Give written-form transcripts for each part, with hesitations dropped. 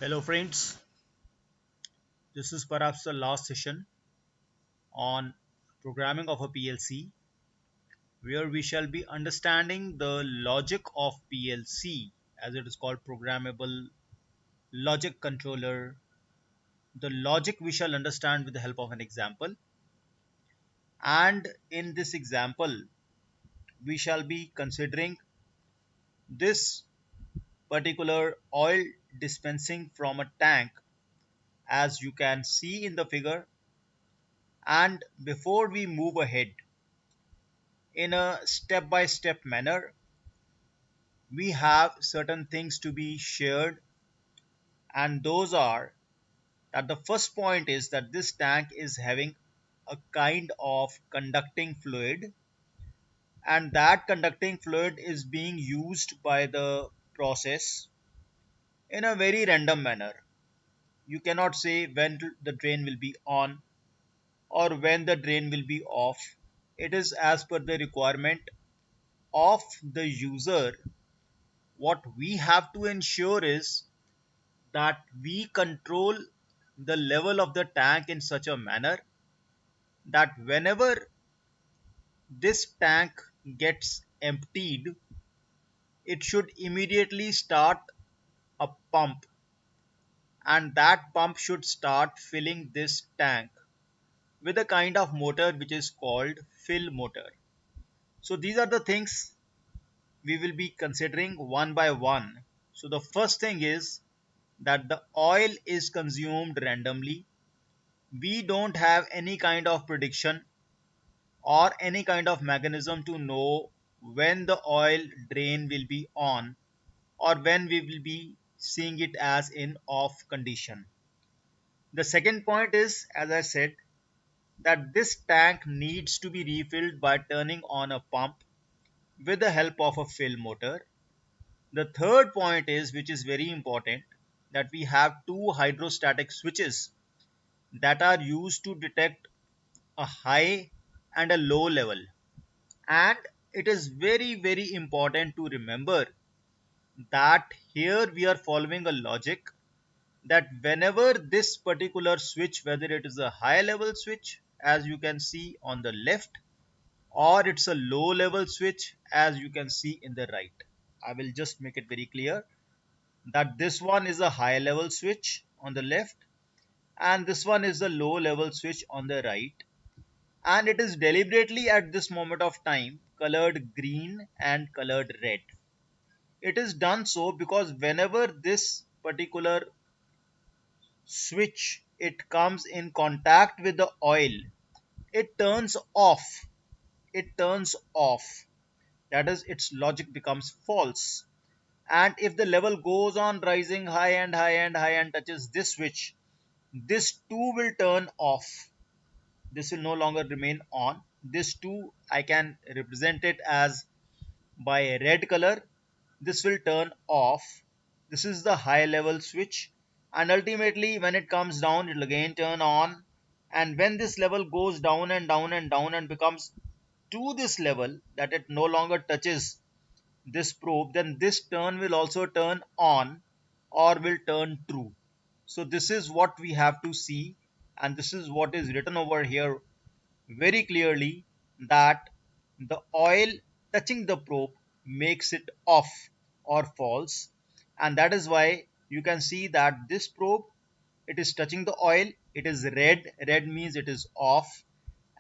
Hello friends, this is perhaps the last session on programming of a PLC where we shall be understanding the logic of PLC as it is called programmable logic controller. The logic we shall understand with the help of an example, and in this example we shall be considering this particular oil dispensing from a tank as you can see in the figure. And before we move ahead in a step-by-step manner, we have certain things to be shared, and those are that the first point is that this tank is having a kind of conducting fluid, and that conducting fluid is being used by the process in a very random manner. You cannot say when the drain will be on or when the drain will be off. It is as per the requirement of the user. What we have to ensure is that we control the level of the tank in such a manner that whenever this tank gets emptied, it should immediately start a pump, and that pump should start filling this tank with a kind of motor which is called fill motor. So these are the things we will be considering one by one. So the first thing is that the oil is consumed randomly. We don't have any kind of prediction or any kind of mechanism to know when the oil drain will be on or when we will be seeing it as in off condition. The second point is, as I said, that this tank needs to be refilled by turning on a pump with the help of a fill motor. The third point is, which is very important, that we have two hydrostatic switches that are used to detect a high and a low level. And it is very important to remember that here we are following a logic that whenever this particular switch, whether it is a high level switch as you can see on the left, or it's a low level switch as you can see in the right. I will just make it very clear that this one is a high level switch on the left and this one is the low level switch on the right, and it is deliberately at this moment of time colored green and colored red. It is done so because whenever this particular switch it comes in contact with the oil, it turns off. It turns off. That is, its logic becomes false. And if the level goes on rising high and high and high and touches this switch, this too will turn off. This will no longer remain on. This too I can represent it as by a red color. This will turn off. This is the high level switch, and ultimately when it comes down it will again turn on, and when this level goes down and down and down and becomes to this level that it no longer touches this probe, then this turn will also turn on or will turn true. So this is what we have to see, and this is what is written over here very clearly, that the oil touching the probe makes it off or false, and that is why you can see that this probe, it is touching the oil, it is red. Red means it is off.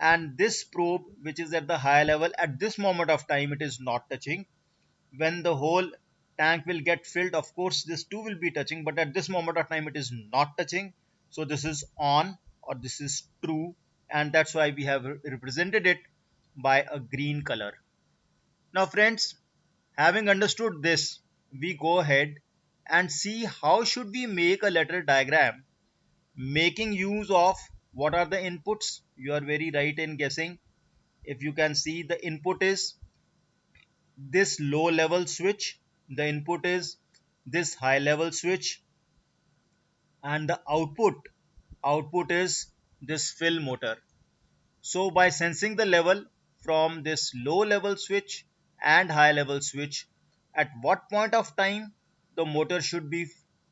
And this probe which is at the high level, at this moment of time it is not touching. When the whole tank will get filled, of course this too will be touching, but at this moment of time it is not touching. So this is on or this is true, and that's why we have represented it by a green color. Now friends, having understood this, we go ahead and see how should we make a letter diagram making use of what are the inputs. You are very right in guessing. If you can see, the input is this low level switch, the input is this high level switch, and the output is this fill motor. So by sensing the level from this low level switch and high level switch, at what point of time the motor should be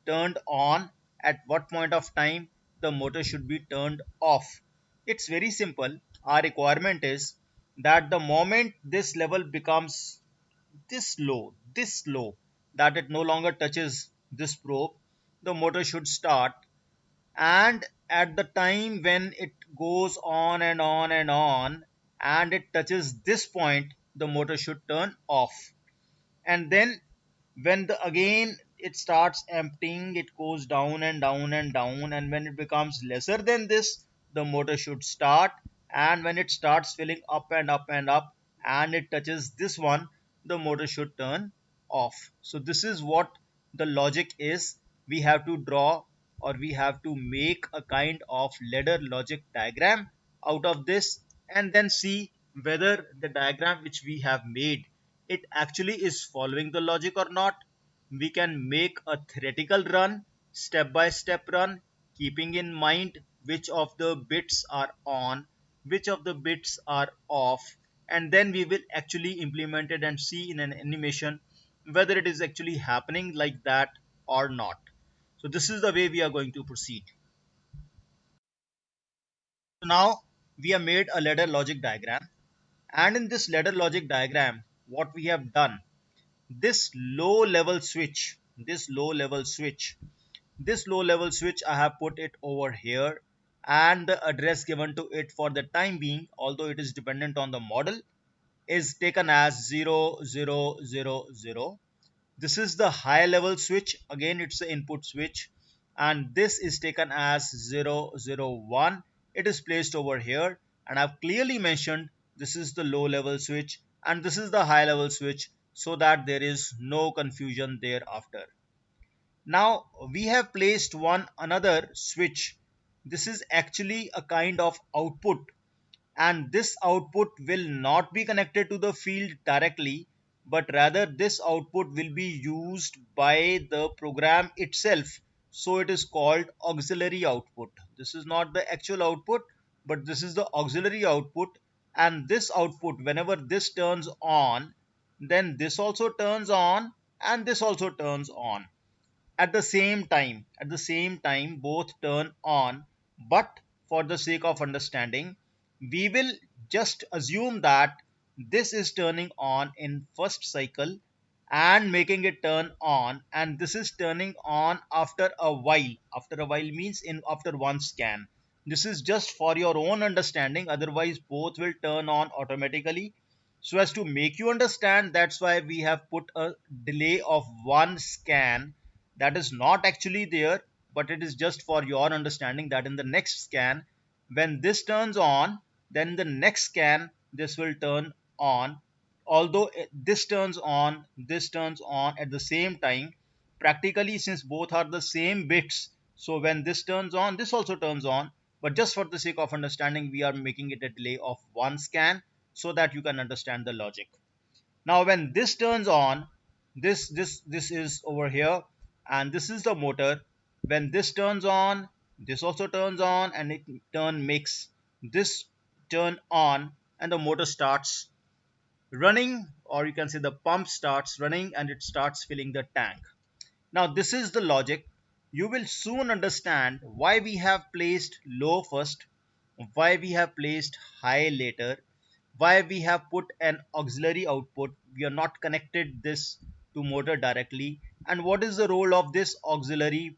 turned on at what point of time the motor should be turned off. It's very simple. Our requirement is that the moment this level becomes this low, that it no longer touches this probe, the motor should start, and at the time when it goes on and on and on and it touches this point, the motor should turn off. And then when the again it starts emptying, it goes down and down and down, and when it becomes lesser than this, the motor should start, and when it starts filling up and up and up and it touches this one, the motor should turn off. So this is what the logic is. We have to draw, or we have to make a kind of ladder logic diagram out of this, and then see whether the diagram which we have made, it actually is following the logic or not. We can make a theoretical run, step by step run, keeping in mind which of the bits are on, which of the bits are off, and then we will actually implement it and see in an animation whether it is actually happening like that or not. So this is the way we are going to proceed. So now we have made a ladder logic diagram, and in this ladder logic diagram, what we have done, this low level switch, this low level switch I have put it over here, and the address given to it for the time being, although it is dependent on the model, is taken as 0000. This is the high level switch, again it's the input switch, and this is taken as 001. It is placed over here, and I've clearly mentioned this is the low level switch and this is the high level switch, so that there is no confusion thereafter. Now we have placed one another switch. This is actually a kind of output, and this output will not be connected to the field directly, but rather this output will be used by the program itself. So it is called auxiliary output. This is not the actual output, but this is the auxiliary output, and this output, whenever this turns on, then this also turns on and this also turns on at the same time both turn on. But for the sake of understanding, we will just assume that this is turning on in first cycle and making it turn on, and this is turning on after a while. After a while means in after one scan. This is just for your own understanding, otherwise both will turn on automatically. So as to make you understand, that's why we have put a delay of one scan. That is not actually there, but it is just for your understanding that in the next scan, when this turns on, then the next scan this will turn on. Although this turns on at the same time, practically since both are the same bits, so when this turns on, this also turns on. But just for the sake of understanding, we are making it a delay of one scan, so that you can understand the logic. Now when this turns on, this is over here, and this is the motor. When this turns on, this also turns on, and it turn makes this turn on, and the motor starts running, or you can say the pump starts running and it starts filling the tank. Now this is the logic. You will soon understand why we have placed low first, why we have placed high later, why we have put an auxiliary output, we are not connected this to motor directly, and what is the role of this auxiliary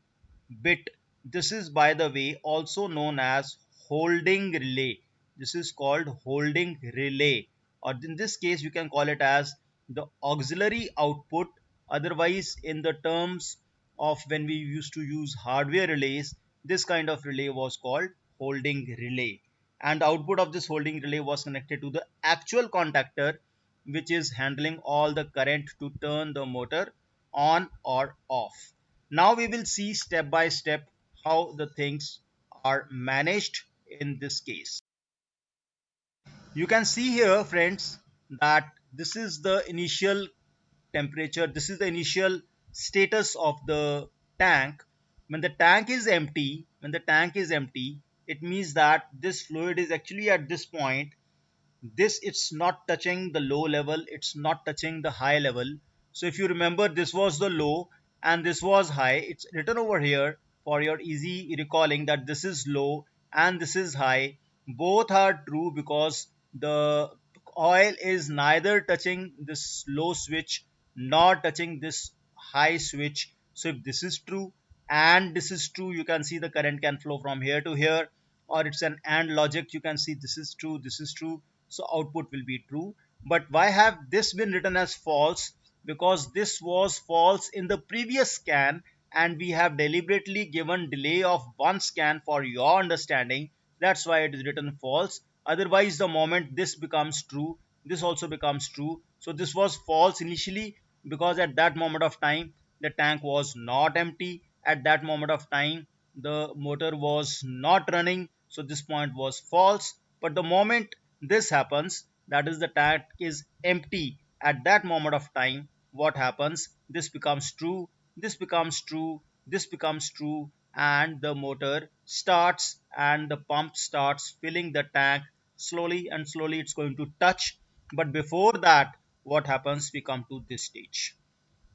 bit. This is, by the way, also known as holding relay. This is called holding relay, or in this case you can call it as the auxiliary output. Otherwise, in the terms of when we used to use hardware relays, this kind of relay was called holding relay, and the output of this holding relay was connected to the actual contactor, which is handling all the current to turn the motor on or off. Now we will see step by step how the things are managed in this case. You can see here, friends, that this is the initial temperature, this is the initial status of the tank. When the tank is empty, it means that this fluid is actually at this point. This, it's not touching the low level, it's not touching the high level. So if you remember, this was the low and this was high, it's written over here for your easy recalling, that this is low and this is high. Both are true because the oil is neither touching this low switch nor touching this high switch. So if this is true and this is true, you can see the current can flow from here to here, or it's an and logic. You can see this is true, this is true, so output will be true. But why have this been written as false? Because this was false in the previous scan, and we have deliberately given delay of one scan for your understanding. That's why it is written false. Otherwise, the moment this becomes true, this also becomes true. So this was false initially because at that moment of time the tank was not empty. At that moment of time the motor was not running, so this point was false. But the moment this happens, that is the tank is empty, at that moment of time what happens, this becomes true, this becomes true, this becomes true, and the motor starts and the pump starts filling the tank. Slowly and slowly it's going to touch. But before that, what happens, we come to this stage.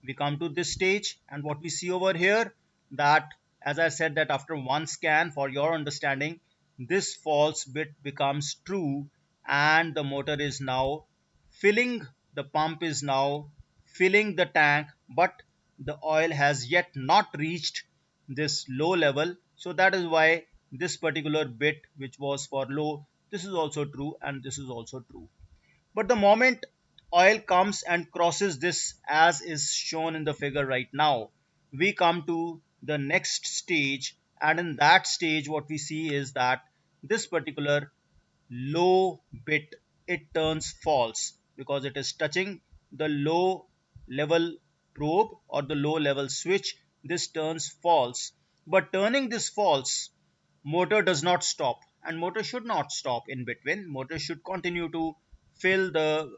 We come to this stage, and what we see over here, that as I said, that after one scan, for your understanding, this false bit becomes true, and the motor is now filling, the pump is now filling the tank, but the oil has yet not reached this low level. So that is why this particular bit which was for low, this is also true and this is also true. But the moment oil comes and crosses this, as is shown in the figure right now, we come to the next stage, and in that stage what we see is that this particular low bit, it turns false because it is touching the low level probe or the low level switch. This turns false. But turning this false, motor does not stop, and motor should not stop in between. Motor should continue to fill the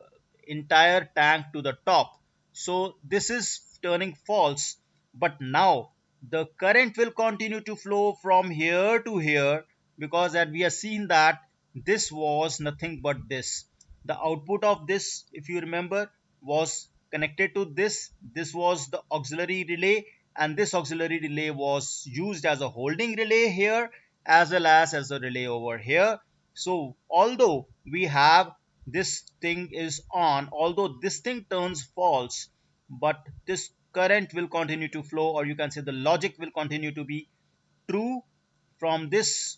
entire tank to the top. So this is turning false, but now the current will continue to flow from here to here, because as we have seen that this was nothing but this. The output of this, if you remember, was connected to this. This was the auxiliary relay, and this auxiliary relay was used as a holding relay here as well as a relay over here. So although we have this thing is on, although this thing turns false, but this current will continue to flow, or you can say the logic will continue to be true from this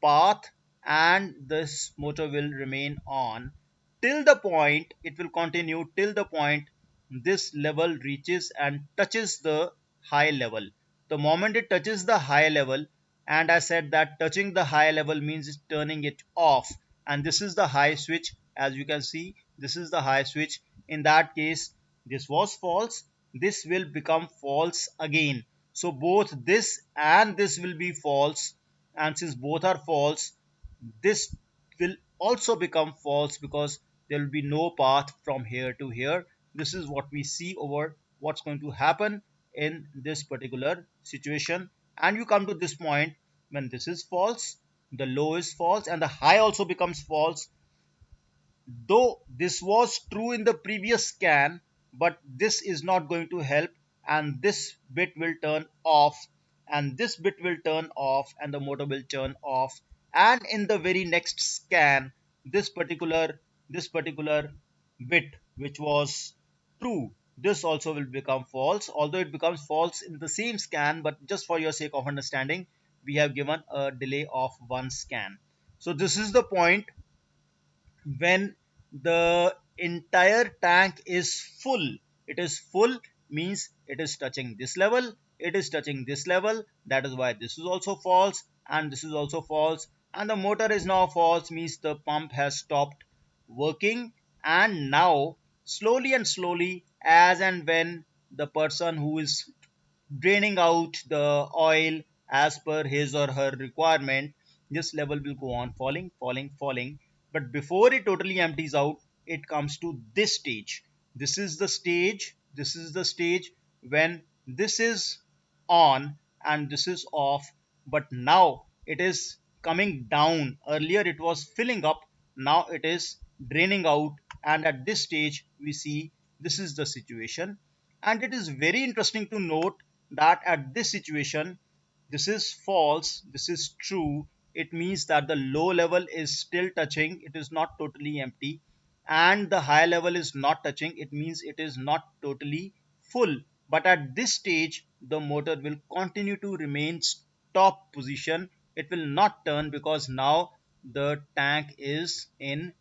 path, and this motor will remain on till the point, it will continue till the point this level reaches and touches the high level. The moment it touches the high level, and I said that touching the high level means it's turning it off, and this is the high switch. As you can see, this is the high switch. In that case, this was false, this will become false again. So both this and this will be false, and since both are false, this will also become false because there will be no path from here to here. This is what we see over what's going to happen in this particular situation. And you come to this point when this is false, the low is false, and the high also becomes false. Though this was true in the previous scan, but this is not going to help, and this bit will turn off, and this bit will turn off, and the motor will turn off. And in the very next scan, this particular bit which was true, this also will become false, although it becomes false in the same scan, but just for your sake of understanding, we have given a delay of one scan. So this is the point when the entire tank is full. It is full means it is touching this level, it is touching this level. That is why this is also false and this is also false, and the motor is now false means the pump has stopped working. And now slowly and slowly, as and when the person who is draining out the oil as per his or her requirement, this level will go on falling, falling, falling. But before it totally empties out, it comes to this stage. This is the stage, this is the stage when this is on and this is off, but now it is coming down. Earlier it was filling up, now it is draining out, and at this stage we see this is the situation. And it is very interesting to note that at this situation, this is false, this is true, it means that the low level is still touching, it is not totally empty, and the high level is not touching, it means it is not totally full. But at this stage, the motor will continue to remain stop position. It will not turn because now the tank is in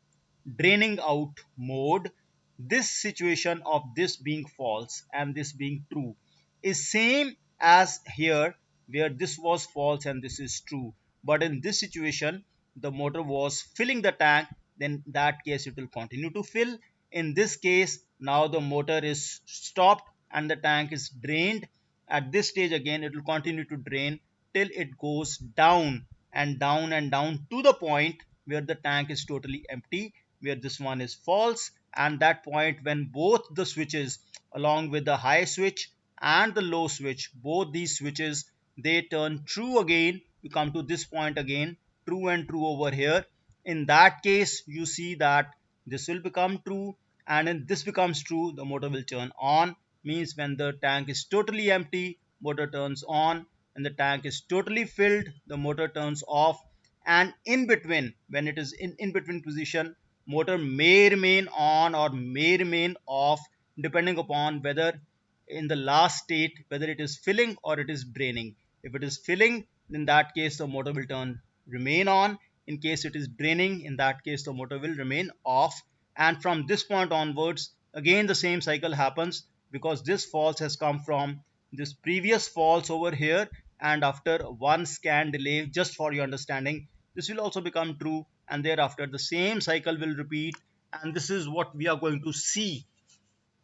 draining out mode. This situation of this being false and this being true is same as here, where this was false and this is true. But in this situation, the motor was filling the tank, then in that case it will continue to fill. In this case, now the motor is stopped and the tank is drained. At this stage again it will continue to drain till it goes down and down and down to the point where the tank is totally empty, where this one is false. And that point, when both the switches along with the high switch and the low switch, both these switches, they turn true again, you come to this point again, true and true over here. In that case, you see that this will become true, and when this becomes true, the motor will turn on. Means when the tank is totally empty, motor turns on. When the tank is totally filled, the motor turns off. And in between, when it is in between position, motor may remain on or may remain off, depending upon whether in the last state whether it is filling or it is draining. If it is filling, in that case the motor will turn remain on. In case it is draining, in that case the motor will remain off. And from this point onwards, again the same cycle happens, because this false has come from this previous false over here, and after one scan delay, just for your understanding, this will also become true, and thereafter the same cycle will repeat. And this is what we are going to see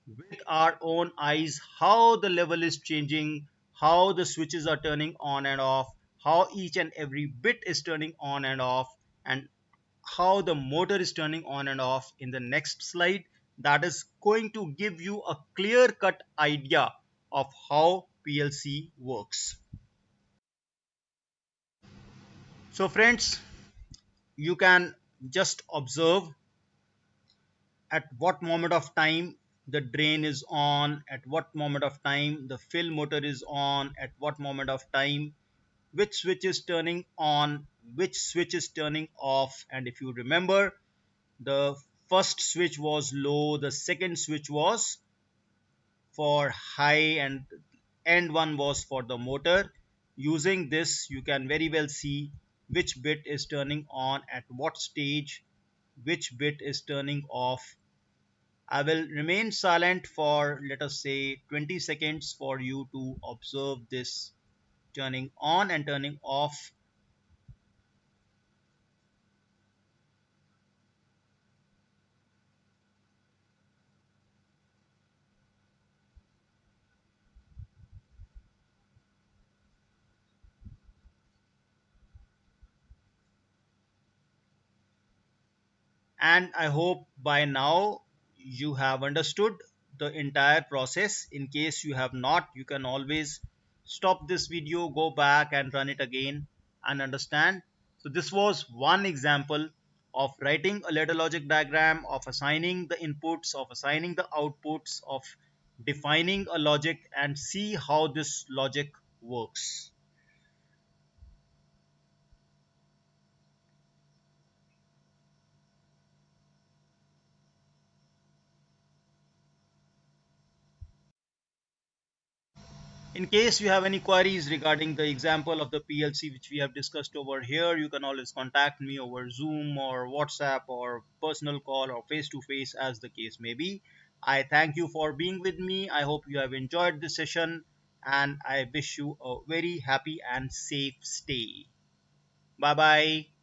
with our own eyes, how the level is changing, how the switches are turning on and off, how each and every bit is turning on and off, and how the motor is turning on and off in the next slide. That is going to give you a clear cut idea of how PLC works. So friends, you can just observe at what moment of time the drain is on, at what moment of time the fill motor is on, at what moment of time which switch is turning on, which switch is turning off. And if you remember, the first switch was low, the second switch was for high, and end one was for the motor. Using this, you can very well see which bit is turning on at what stage, which bit is turning off. I will remain silent for, let us say, 20 seconds for you to observe this turning on and turning off. And I hope by now you have understood the entire process. In case you have not, you can always stop this video, go back and run it again and understand. So this was one example of writing a ladder logic diagram, of assigning the inputs, of assigning the outputs, of defining a logic, and see how this logic works. In case you have any queries regarding the example of the PLC which we have discussed over here, you can always contact me over Zoom or WhatsApp or personal call or face to face, as the case may be. I thank you for being with me. I hope you have enjoyed this session, and I wish you a very happy and safe stay. Bye bye.